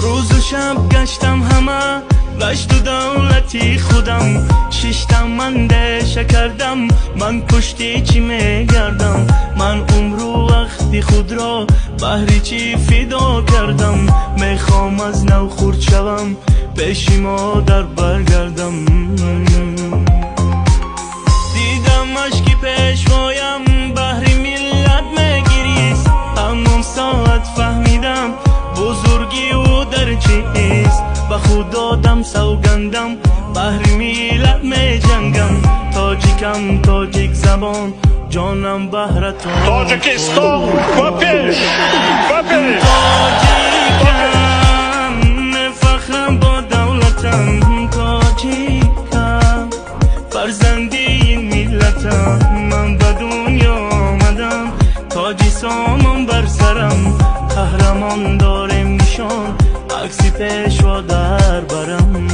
روز و شب گشتم همه گشت و دولتی خودم ششتم من دشه کردم من پشتی چی میگردم من عمر و وقتی خود را بهری چی فدا کردم میخوام از نو خورد شوم پیش مادر برگردم دیدم اشکی پیشوایم بهری ملت میگیریست همون ساعت فهمیدم بزرگی او در چیست به خود دادم سوگندم بهری ملت می جنگم تاجیکم تاجیک زبان جانم بهرتون تاجیکستان وپیش وپیش تاجیکم نفخرم با دولتم تاجیکم فرزندی این ملتم من به دنیا آمدم تاجی سامان بر سرم قهرمان دارم نشان عکسی پیشوا در برم